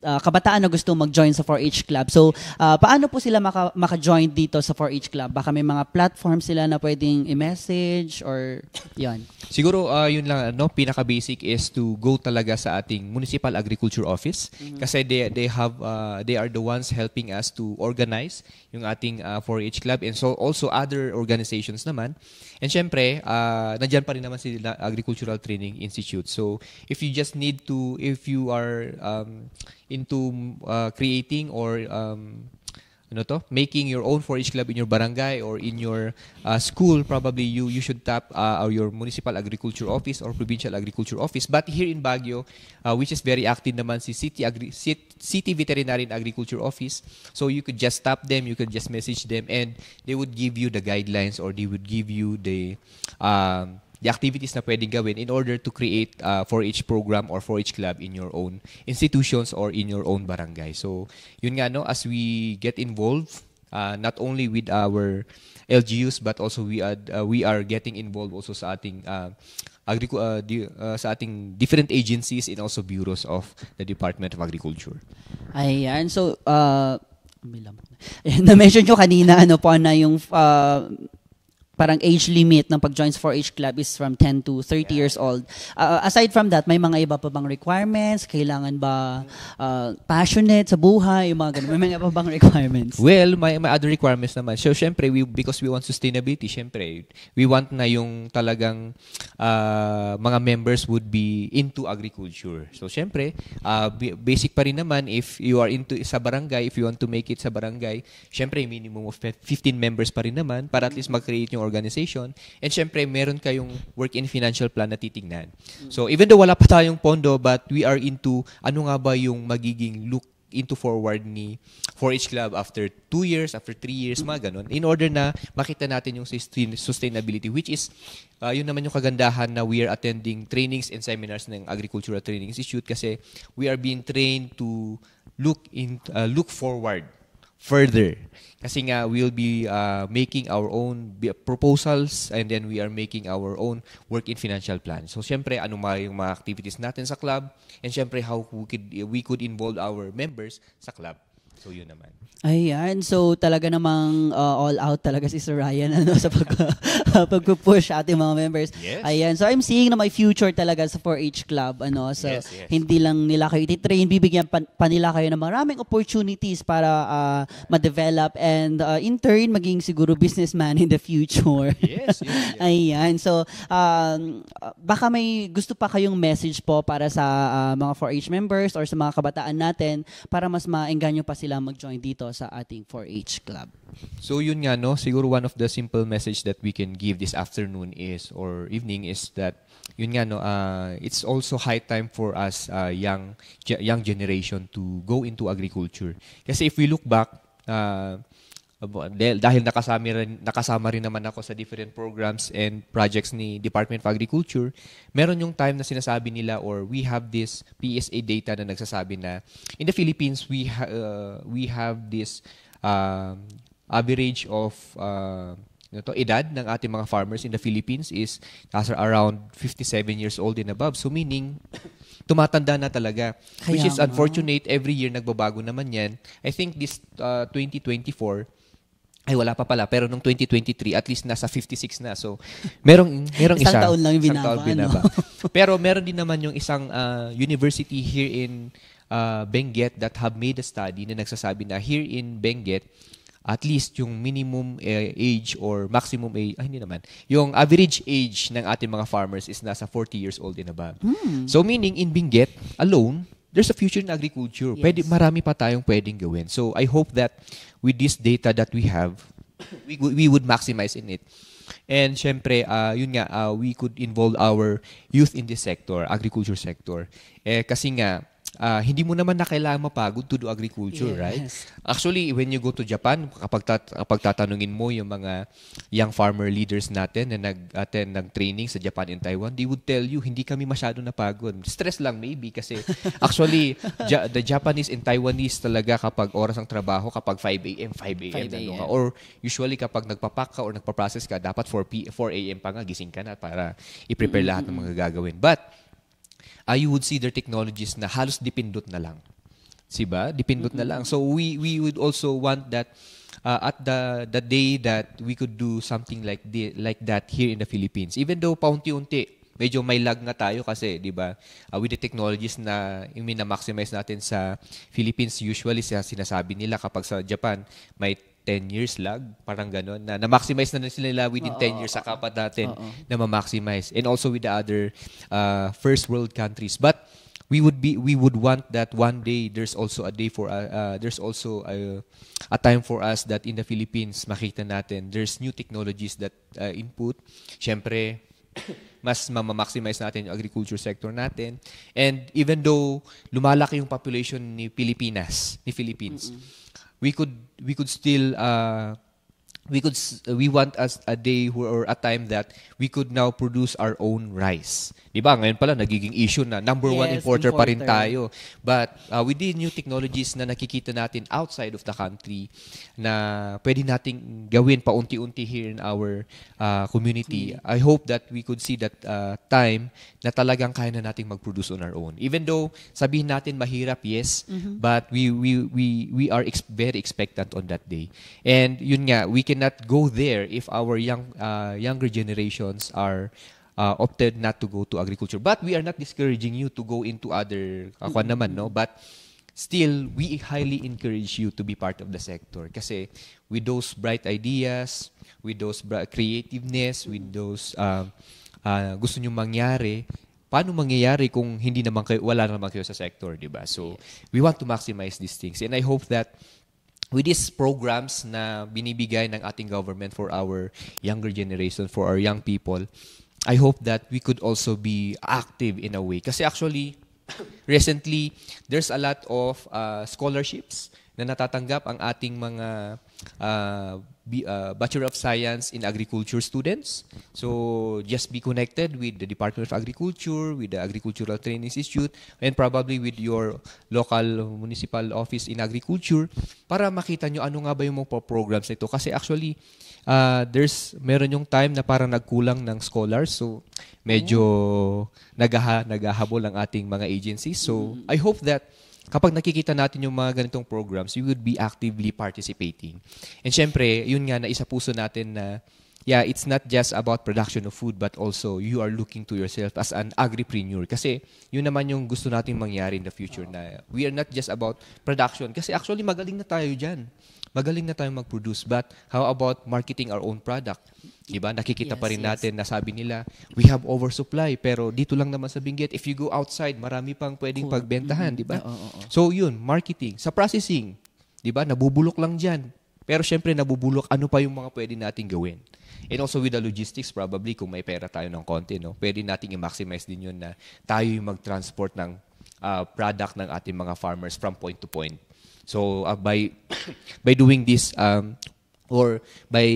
kabataan na gusto mag-join sa 4-H Club. So, paano po sila maka-join dito sa 4-H Club? Baka may mga platform sila na pwedeng i-message or yan? Siguro, yun lang, pinaka-basic is to go talaga sa ating Municipal Agriculture Office kasi they are the ones helping us to organize yung ating 4-H Club and so also other organizations naman. And syempre, nandyan pa rin naman si Agricultural Training Institute. So, if you are into creating or making your own 4-H club in your barangay or in your school, probably you should tap your municipal agriculture office or provincial agriculture office. But here in Baguio, which is very active naman si City Veterinary and Agriculture Office, so you could just tap them, you could just message them, and they would give you the guidelines or they would give you the activities na pwedeng gawin in order to create 4-H program or 4-H club in your own institutions or in your own barangay. So, yun nga, as we get involved, not only with our LGUs, but also we are getting involved also sa ating sa ating different agencies and also bureaus of the Department of Agriculture. Ayan. So, na-mention nyo kanina, na yung parang age limit ng pag-join sa 4-H Club is from 10 to 30 years old. Aside from that, may mga iba pa bang requirements? Kailangan ba passionate sa buhay? Yung mga ganun. May mga iba bang requirements? Well, may other requirements naman. So, syempre, because we want sustainability, syempre, we want na yung talagang mga members would be into agriculture. So, syempre, basic pa rin naman if you are into sa barangay, if you want to make it sa barangay, syempre, minimum of 15 members pa rin naman para at least mag-create yung organization. And syempre, meron kayong work in financial plan na titingnan. So, even though wala pa tayong pondo, but we are into ano nga ba yung magiging look into forward ni 4-H Club after 2 years, after 3 years, mga ganun, in order na makita natin yung sustainability, which is, yun naman yung kagandahan na we are attending trainings and seminars ng Agricultural Training Institute kasi we are being trained to look forward further. Kasi nga, we'll be making our own proposals and then we are making our own work in financial plan. So, syempre, ano yung mga activities natin sa club and syempre, how we could involve our members sa club. So yun naman. Ayan, so talaga namang all out talaga si Sir Ryan sa pag-push ating mga members. Yes. Ayan, so I'm seeing na may future talaga sa 4-H Club. So Yes. hindi lang nila kayo ititrain, bibigyan pa nila kayo ng maraming opportunities para ma-develop and in turn, maging siguro businessman in the future. Yes. Ayan, so baka may gusto pa kayong message po para sa mga 4-H members or sa mga kabataan natin para mas maengganyo pa sila mag-join dito sa ating 4-H Club. So yun nga, no, siguro one of the simple message that we can give this afternoon is, or evening, is that yun nga, no, it's also high time for us young generation to go into agriculture. Kasi if we look back, dahil nakasama rin naman ako sa different programs and projects ni Department of Agriculture, meron yung time na sinasabi nila, or we have this PSA data na nagsasabi na in the Philippines we have this average of edad ng ating mga farmers in the Philippines is around 57 years old and above. So meaning tumatanda na talaga. Which is unfortunate. Every year nagbabago naman yan. I think this 2024 ay wala pa pala, pero nung 2023 at least nasa 56 na. So merong isang isa, taon lang yung isang taon binaba. Pero meron din naman yung isang university here in Benguet that have made a study na nagsasabi na here in Benguet, at least yung minimum age or maximum age, yung average age ng ating mga farmers is nasa 40 years old and above. So meaning in Benguet alone, there's a future in agriculture. Yes. Marami pa tayong pwedeng gawin. So I hope that with this data that we have, we would maximize in it. And syempre, yun nga, we could involve our youth in this sector, agriculture sector. Kasi nga, hindi mo naman na kailangan mapagod to do agriculture, Yes. right? Actually, when you go to Japan, kapag tatanungin mo yung mga young farmer leaders natin na nag-attend ng training sa Japan and Taiwan, they would tell you, hindi kami masyado napagod. Stress lang maybe kasi actually, the Japanese and Taiwanese talaga kapag oras ng trabaho, kapag 5 a.m. nandun ka. Or usually kapag nagpapack ka or nagpa-process ka, dapat 4 a.m. pa nga, gising ka na para i-prepare lahat ng mga gagawin. But, you would see their technologies na halos dipindot na lang. Siba? Dipindot na lang. So we would also want that at the day that we could do something like that here in the Philippines. Even though paunti-unti, medyo may lag nga tayo kasi, di ba? With the technologies na maximize natin sa Philippines, usually sinasabi nila kapag sa Japan, may 10 years lag, parang gano'n, na maximize na sila within 10 years sa kapat natin na ma-maximize. And also with the other first world countries. But we would want that one day there's also a day for there's also a time for us that in the Philippines makita natin there's new technologies that input. Syempre, mas ma-maximize natin yung agriculture sector natin. And even though lumalaki yung population ni Philippines, we could still we want us a day or a time that we could now produce our own rice. Diba? Ngayon pala nagiging issue na number one importer pa rin tayo. But with the new technologies na nakikita natin outside of the country na pwede nating gawin paunti-unti here in our community, I hope that we could see that time na talagang kaya na nating mag-produce on our own. Even though sabihin natin mahirap, yes, but we are very expectant on that day. And yun nga, we cannot go there if our younger generations are opted not to go to agriculture. But we are not discouraging you to go into other naman, no? But still, we highly encourage you to be part of the sector. Kasi with those bright ideas, with those creativeness, with those gusto nyo mangyari, paano mangyayari kung wala naman kayo sa sector, di ba? So, we want to maximize these things. And I hope that with these programs na binibigay ng ating government for our younger generation, for our young people, I hope that we could also be active in a way. Kasi actually, recently, there's a lot of scholarships na natatanggap ang ating mga Bachelor of Science in Agriculture students. So, just be connected with the Department of Agriculture, with the Agricultural Training Institute, and probably with your local municipal office in agriculture para makita nyo ano nga ba yung mga programs nito. Kasi actually, meron yung time na parang nagkulang ng scholars. So, medyo naghahabol ang ating mga agencies. So, I hope that kapag nakikita natin yung mga ganitong programs, we would be actively participating. And syempre, yun nga na isa puso natin na yeah, it's not just about production of food but also you are looking to yourself as an agripreneur. Kasi yun naman yung gusto nating mangyari in the future na we are not just about production. Kasi actually magaling na tayo dyan. Magaling na tayo mag-produce. But how about marketing our own product? Diba? Nakikita pa rin natin na sabi nila, we have oversupply pero dito lang naman sa Benguet. If you go outside, marami pang pwedeng pagbentahan. Diba? So yun, marketing. Sa processing, diba? Nabubulok lang dyan. Pero syempre nabubulok, ano pa yung mga pwede nating gawin? And also with the logistics, probably kung may pera tayo ng konti, no, pwede nating i-maximize din yun na tayo yung mag-transport ng product ng ating mga farmers from point to point. So by by doing this or by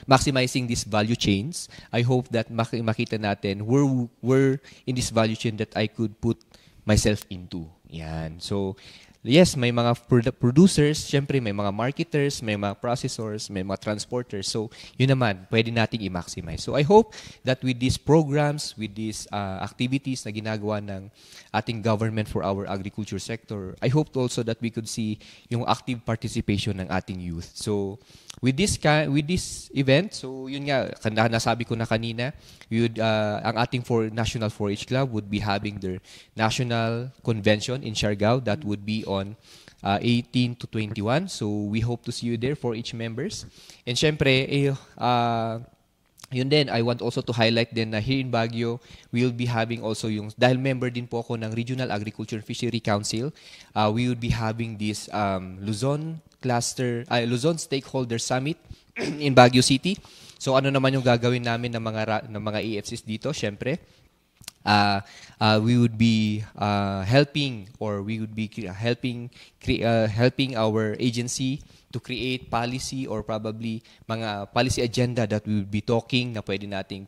maximizing these value chains, I hope that makita natin where in this value chain that I could put myself into. Yan. So yes, may mga producers, syempre may mga marketers, may mga processors, may mga transporters. So, yun naman, pwede nating i-maximize. So, I hope that with these programs, with these activities na ginagawa ng ating government for our agriculture sector, I hope also that we could see yung active participation ng ating youth. So, with this event, so yun nga, nasabi ko na kanina, ang ating National 4-H Club would be having their national convention in Siargao. That would be on 18 to 21. So we hope to see you there, 4-H members. And syempre, yun din, I want also to highlight din na here in Baguio, we will be having also dahil member din po ako ng Regional Agriculture and Fishery Council, we will be having this Luzon Stakeholder Summit in Baguio City. So ano naman yung gagawin namin ng mga AFCs dito? Syempre, we would be helping our agency to create policy or probably mga policy agenda that we would be talking na pwede nating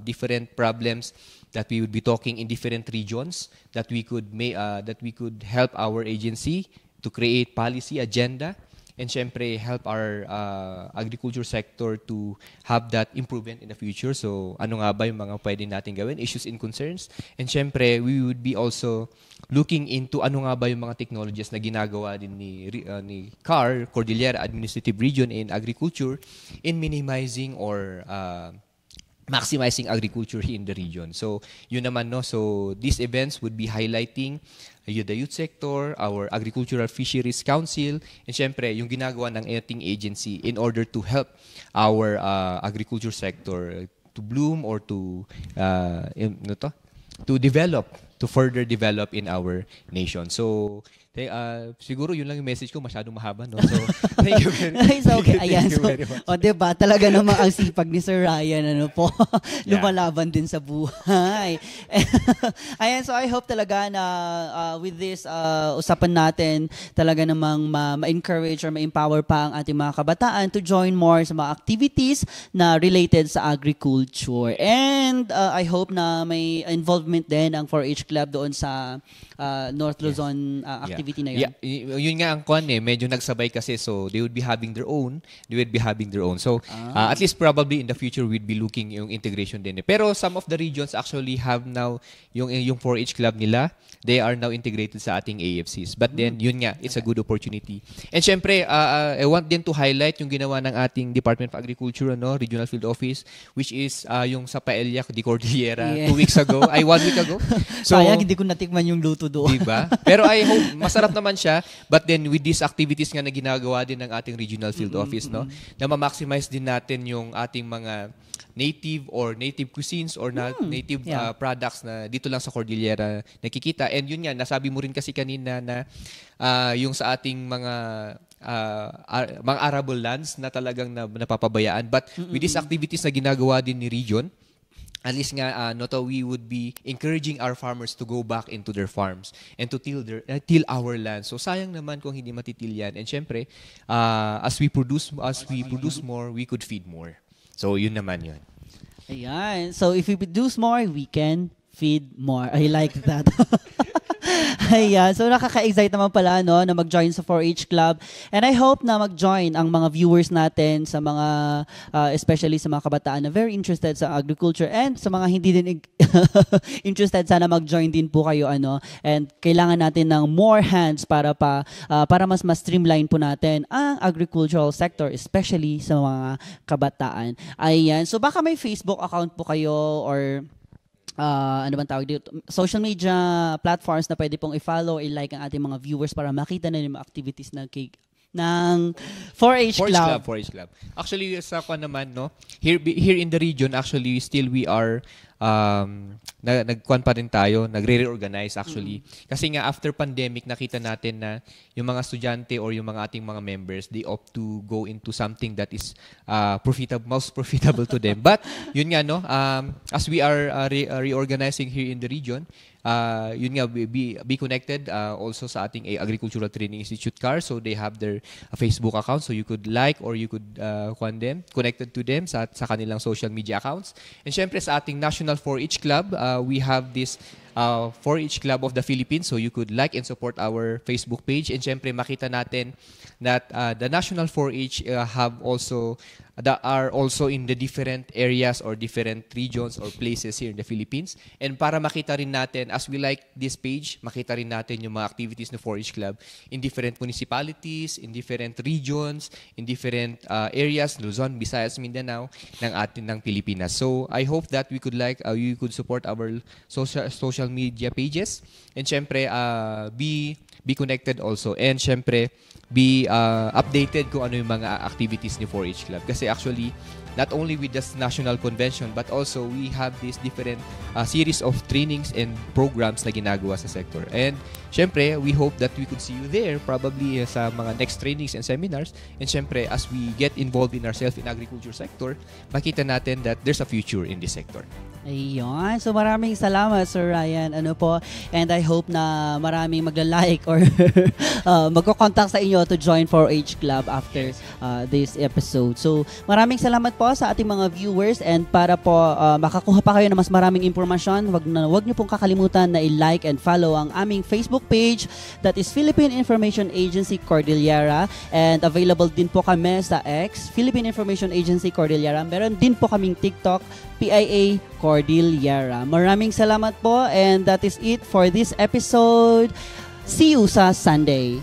different problems that we would be talking in different regions that we could help our agency to create policy agenda and syempre help our agriculture sector to have that improvement in the future. So ano nga ba yung mga pwede natin gawin, issues and concerns, and syempre we would be also looking into ano nga ba yung mga technologies na ginagawa din ni CAR, Cordillera Administrative Region in Agriculture in minimizing or maximizing agriculture in the region. So yun naman, no. So these events would be highlighting the youth sector, our Agricultural Fisheries Council, and syempre yung ginagawa ng ating agency in order to help our agriculture sector to bloom or to further develop in our nation. So siguro yun lang yung message ko, masyadong mahaba, no? So thank you very much. It's okay. Ayan, so, diba, talaga namang ang sipag ni Sir Ryan, lumalaban din sa buhay. Ayan, so I hope talaga na with this usapan natin, talaga namang ma-encourage or ma-empower pa ang ating mga kabataan to join more sa mga activities na related sa agriculture. And I hope na may involvement din ang 4-H Club doon sa North Luzon activity na yun. Yeah, yun nga ang medyo nagsabay kasi, so they would be having their own. So at least probably in the future we'd be looking yung integration din. Pero some of the regions actually have now yung 4-H Club nila, they are now integrated sa ating AFCs. But then yun nga, it's a good opportunity. And syempre, I want din to highlight yung ginawa ng ating Department of Agriculture, Regional Field Office, which is yung sa Paella de Cordillera 1 week ago. So sayang hindi ko natikman yung luto doon. Diba? Pero I hope masarap naman siya, but then with these activities nga na ginagawa din ng ating Regional Field Office, na ma-maximize din natin yung ating mga native cuisines or native products na dito lang sa Cordillera nakikita. And yun nga, nasabi mo rin kasi kanina na yung sa ating mga arable lands na talagang napapabayaan. But with these activities na ginagawa din ni Region, at least nga, we would be encouraging our farmers to go back into their farms and to till our land. So sayang naman kung hindi matitil yan. And syempre, as we produce more, we could feed more. So yun naman yun. Ayan. So if we produce more, we can feed more. I like that. Ayan, so nakaka-excite naman pala na mag-join sa 4-H Club. And I hope na mag-join ang mga viewers natin sa mga, especially sa mga kabataan na very interested sa agriculture, and sa mga hindi din interested, sana mag-join din po kayo. And kailangan natin ng more hands para mas streamline po natin ang agricultural sector, especially sa mga kabataan. Ayan, so baka may Facebook account po kayo or ano bang tawag dito? Social media platforms na pwede pong i-follow, i-like ang ating mga viewers para makita na yung mga activities ng 4-H Club. 4-H Club. Actually, sa ako naman, here in the region, actually, still we are nagkuhan pa rin tayo, nagre-reorganize actually. Kasi nga after pandemic, nakita natin na yung mga estudyante or yung mga ating mga members, they opt to go into something that is most profitable to them. But yun nga, as we are reorganizing here in the region, yun nga, be connected also sa ating Agricultural Training Institute CAR. So they have their Facebook account, so you could like or you could connected to them sa kanilang social media accounts. And syempre sa ating National 4-H Club, we have this 4-H Club of the Philippines, so you could like and support our Facebook page. And syempre makita natin that the National 4-H are also in the different areas or different regions or places here in the Philippines. And para makita rin natin, as we like this page, makita rin natin yung mga activities ng 4-H Club in different municipalities, in different regions, in different areas, Luzon, Visayas, Mindanao, ng Pilipinas. So I hope that we could you could support our social media pages, and syempre be connected also, and syempre be updated kung ano yung mga activities ni 4-H Club. Kasi actually, not only with this national convention, but also we have this different series of trainings and programs na ginagawa sa sector. And syempre, we hope that we could see you there probably sa mga next trainings and seminars. And syempre, as we get involved in ourselves in agriculture sector, makita natin that there's a future in this sector. Ayun. So maraming salamat, Sir Ryan. And I hope na maraming magla-like or magko-contact sa inyo to join 4-H Club after this episode. So maraming salamat po sa ating mga viewers, and para po makakuha pa kayo ng mas maraming impormasyon, wag niyo pong kakalimutan na i-like and follow ang aming Facebook page, that is Philippine Information Agency Cordillera, and available din po kami sa X, Philippine Information Agency Cordillera. Meron din po kaming TikTok, PIA Cordillera. Maraming salamat po, and that is it for this episode. See you sa Sunday.